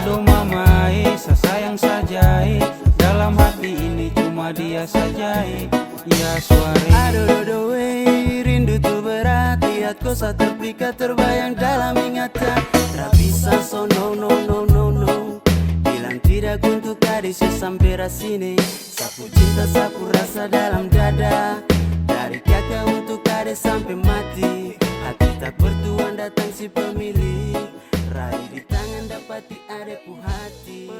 Aduh mamai, saya sayang sajai, dalam hati ini cuma dia sajai. Ya suari. Aduh dodo wey, rindu tuh berat, lihat kau saat terpikat terbayang dalam ingatan. Tak bisa so no no no no no, bilang tidak untuk gadis sampai rasini. Sapu cinta sapu rasa dalam dada, dari kakak untuk gadis sampai mati. Hati tak bertuan datang si pemilik, raih di tangan dapati adeku hati.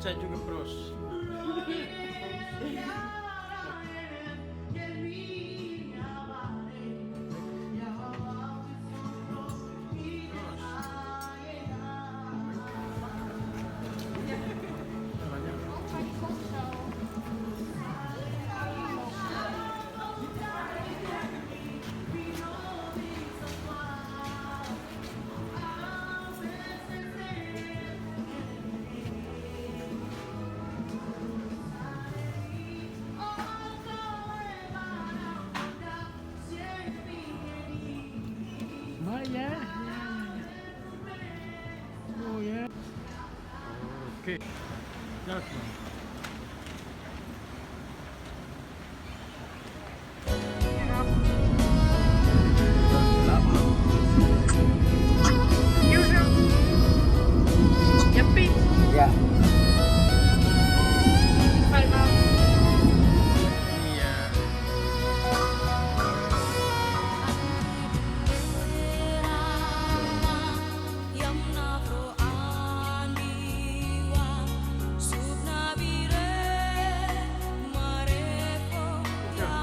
Saya juga bros. Ya. Oh ya. Oke. Jelas, Bang. Ya.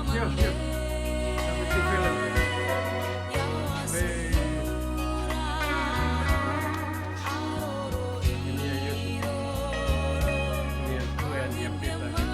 Siap, siap. Sampai di film. Ini ya Yusuf. Ini ya tuh yang dia beda.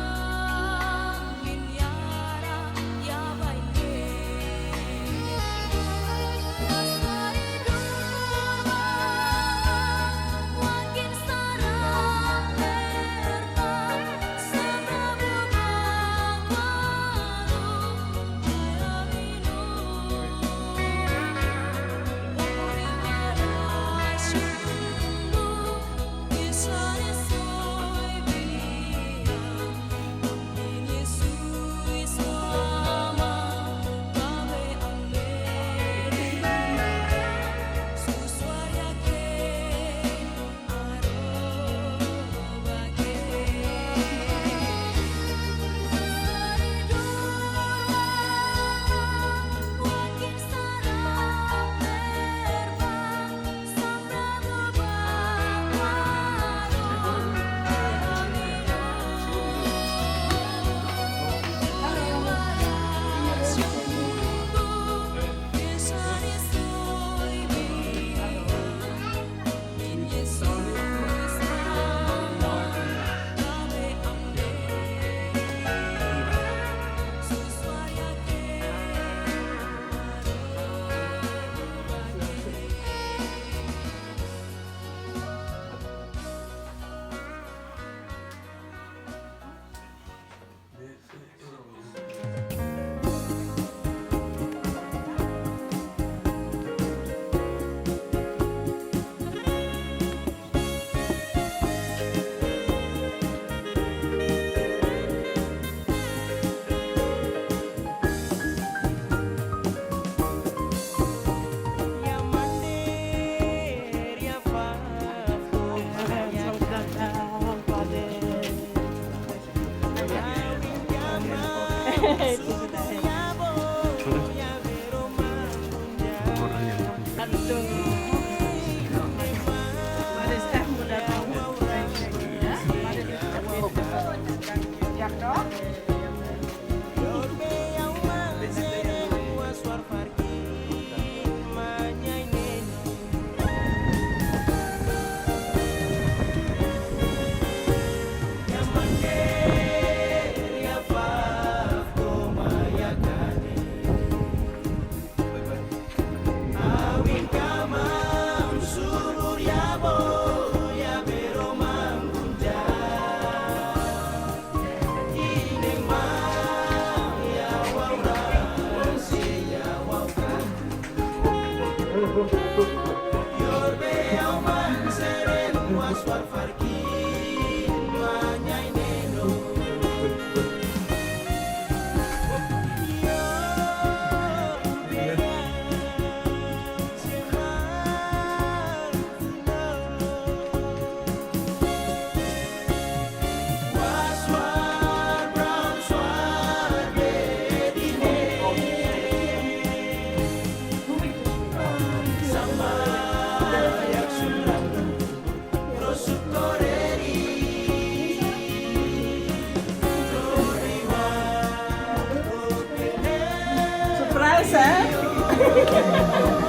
Surprise, eh?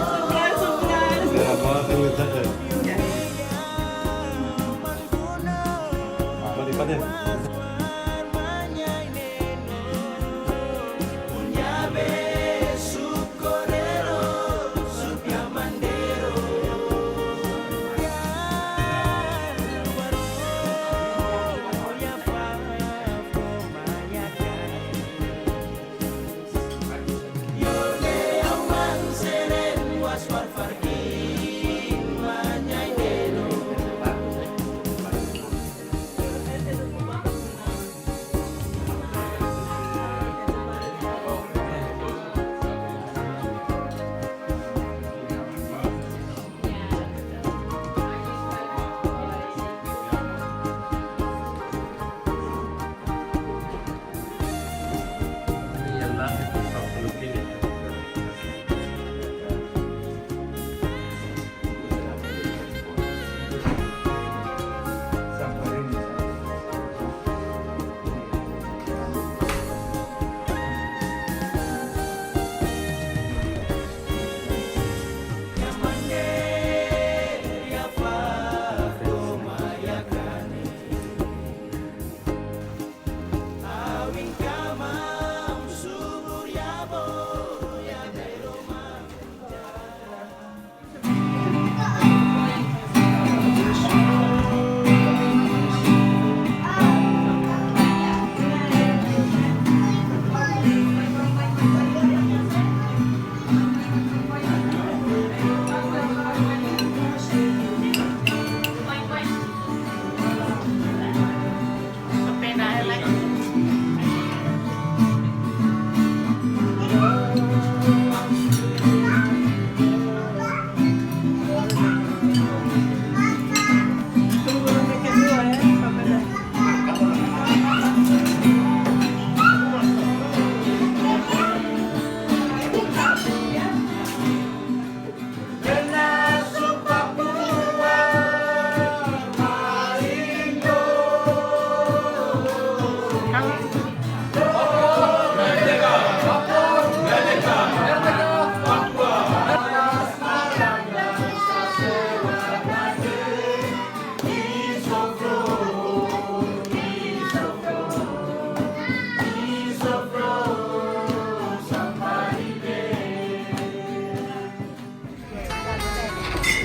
Surprise, surprise. Lipat ya.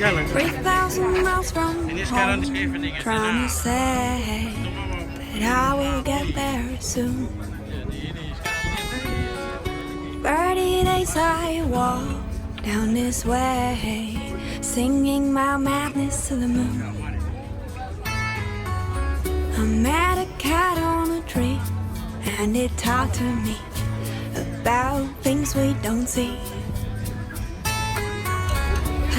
Jalan. 3,000 miles from Ini sekarang di home, evening ya. trying to say that I will get there soon. 30 days I walk down this way, singing my madness to the moon. I met a cat on a tree, and it talked to me about things we don't see.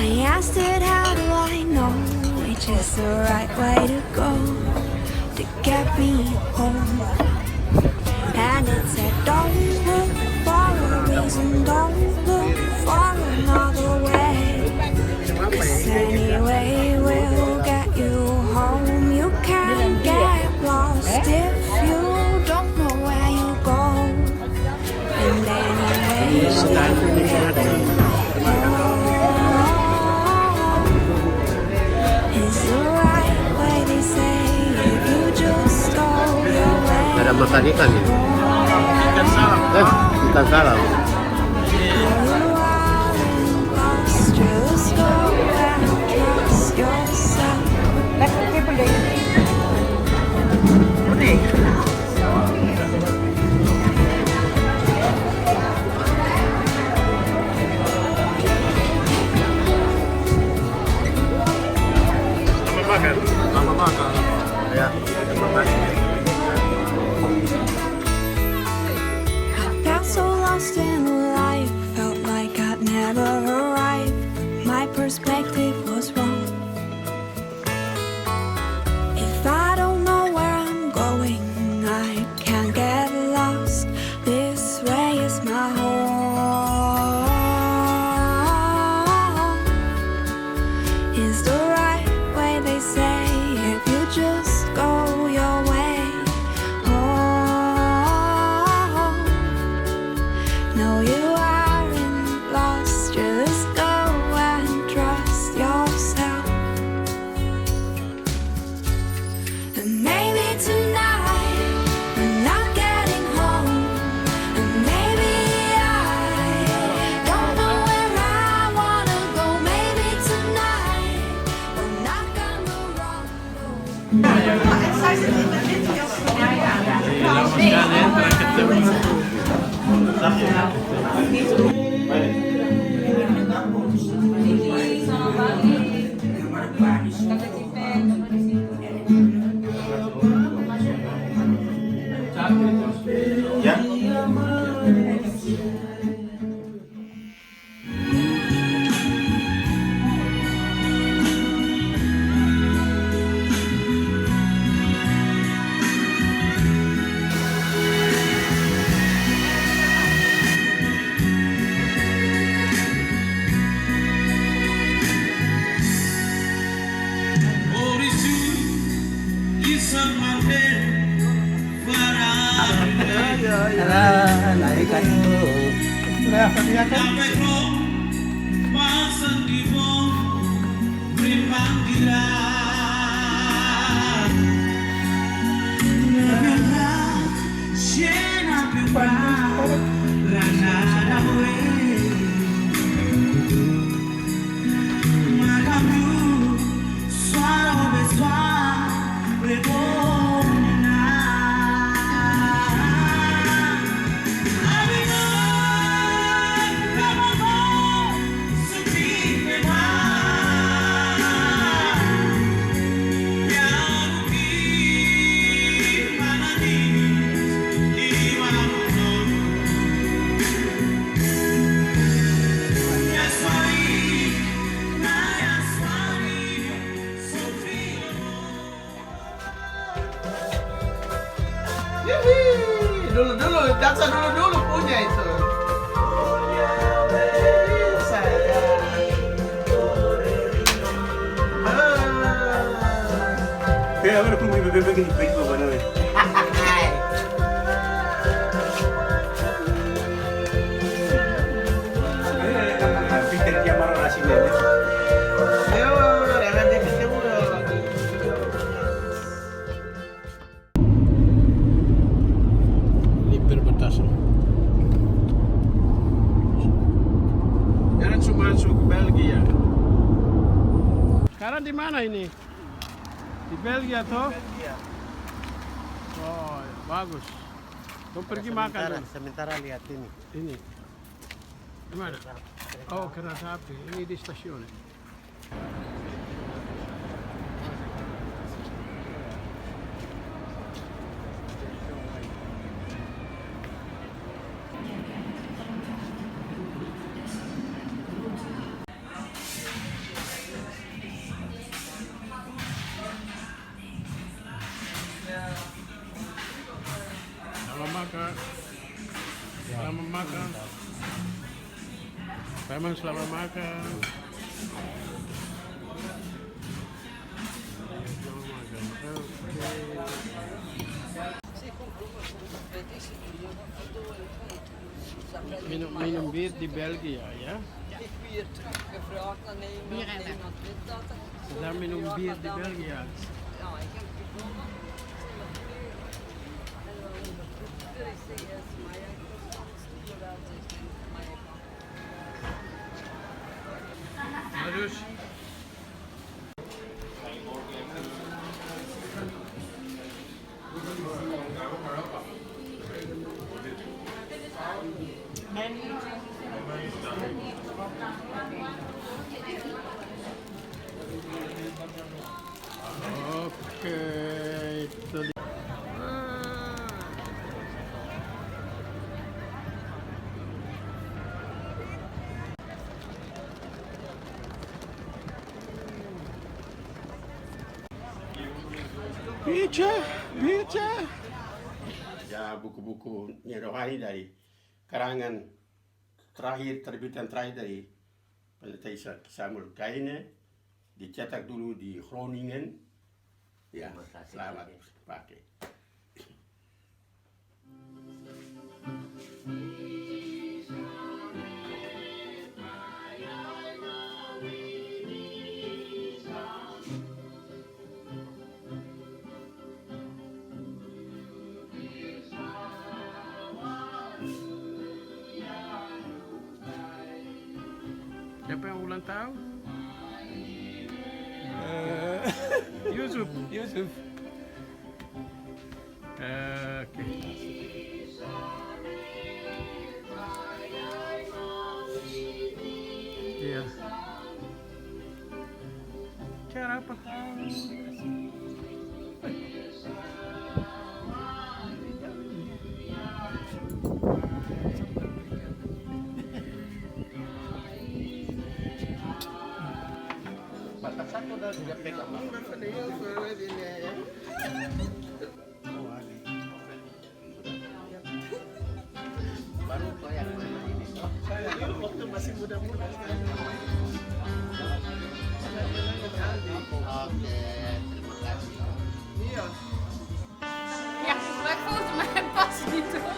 I asked it, how do I know which is the right way to go to get me home? And it said, don't look for a reason, don't look for another way, 'cause anyway we'll get you home. You can't get lost if you don't know where you go. And anyway it's the right way, they say, if you just go your way. Ada makan ikan ya? Ikan salam. Just go and trust yourself. lost in life, felt like I'd never arrive. My perspective was wrong. If I don't know where I'm going, I can't get lost. This way is my home. Is the right way, they say, if you just go your way. Oh, no, you aren't lost. Just go and trust yourself. And maybe tonight we're not getting home. And maybe I don't know where I wanna go. Maybe tonight we'll knock on the wrong door. Naik itu. Dulu dansa dulu punya itu. Agora como bebê que ele fez para nós. Peter que amaram na China. Perbatasan. Jangan cuma masuk Belgia. Sekarang di mana ini? Di Belgia toh? Belgia. Oh, bagus. Kau pergi makan dulu. Sementara lihat ini. Ini. Di mana? Oh, kereta api. Ini di stasiun. Selamat makan. Memang selamat makan. Minum bir di Belgia ya. Sedang minum bir di Belgia. Terus oke, itu dia. Baca. Ya, buku-buku Nyai Rohani dari karangan terakhir, terbitan terakhir dari Pendeta Samuel Kaine, dicetak dulu di Groningen. Ya, selamat pakai. Siapa yang ulang tahun? Yusuf. Oke. Iya. Cara apa? Waktu masih muda-muda. Iya. Ja, maar volgens mij past het niet hoor.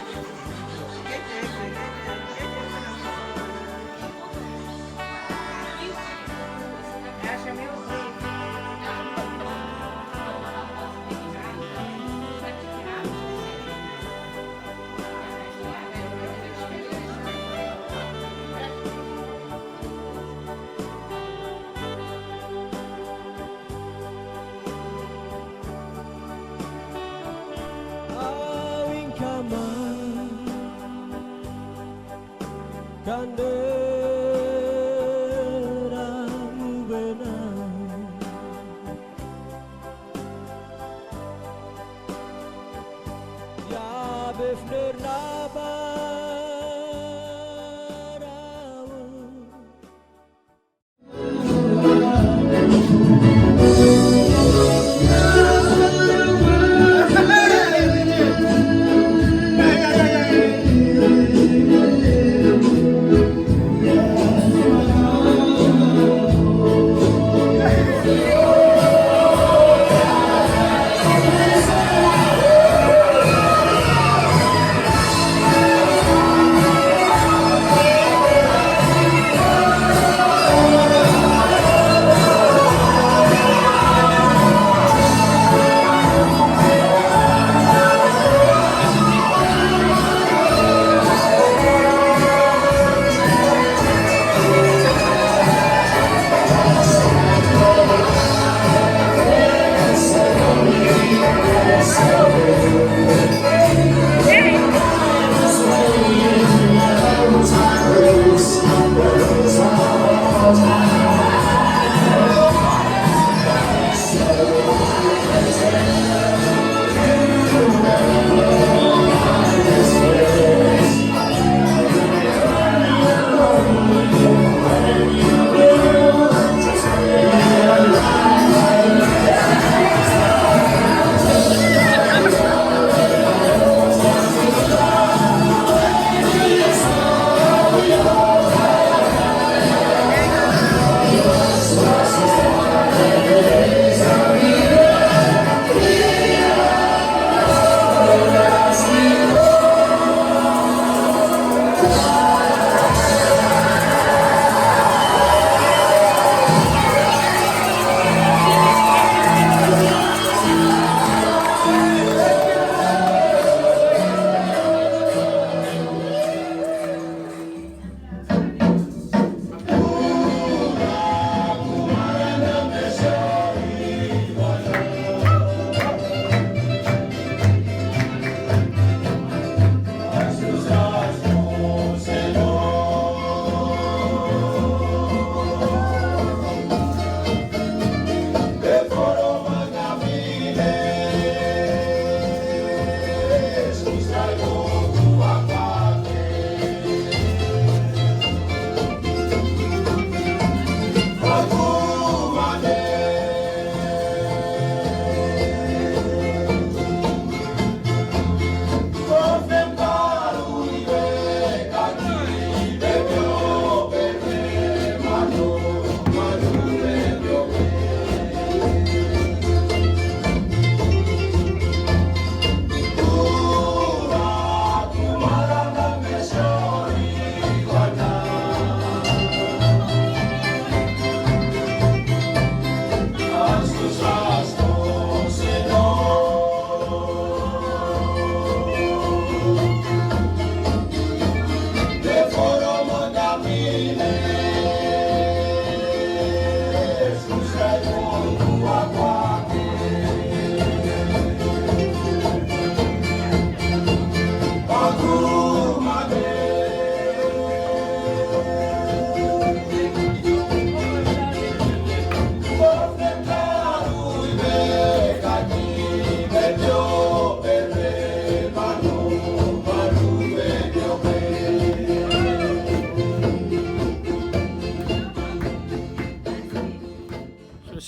Canderamu benar, ya befner nabaramu.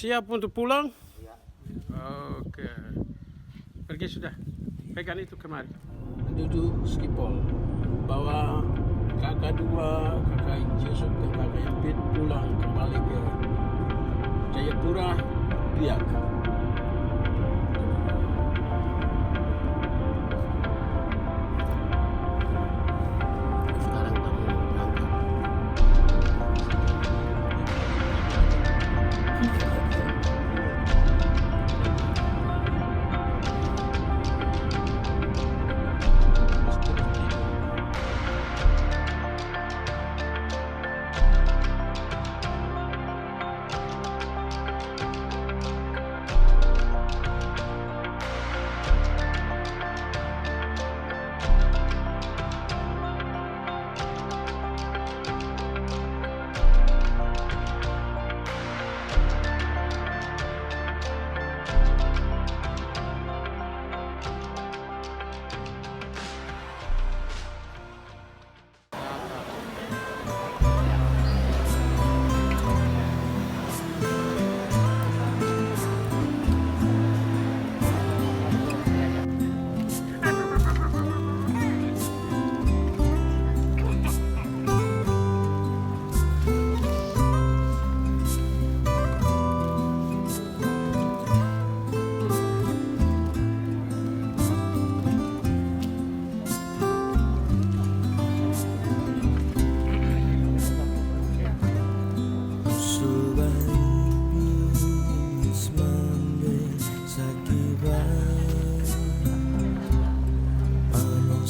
siap untuk pulang? Oke. Pergi sudah. Pegang itu kemari. Duduk skipol. Bawa kakak dua, kakak Yusuf dan kakak Yapit pulang kembali ke Jayapura, Biak. Sekarang kamu berangkat.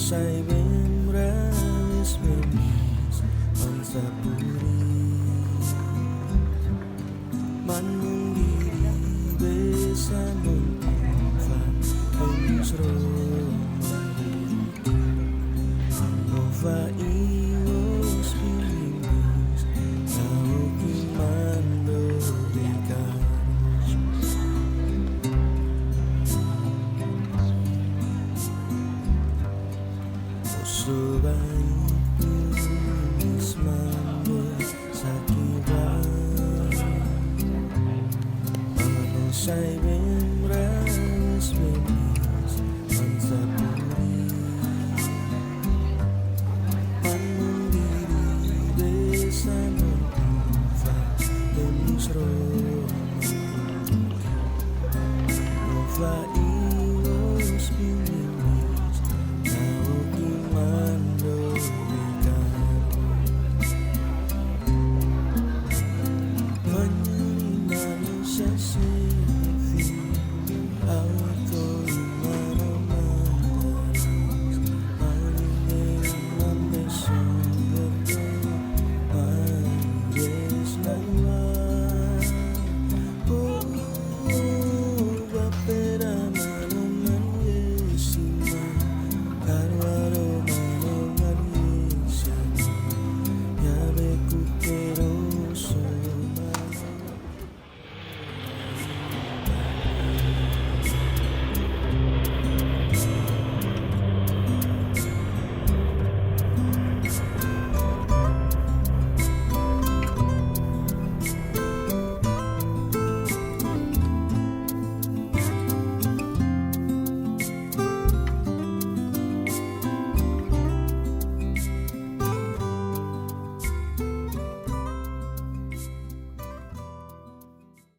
Sai bem, braves, bem,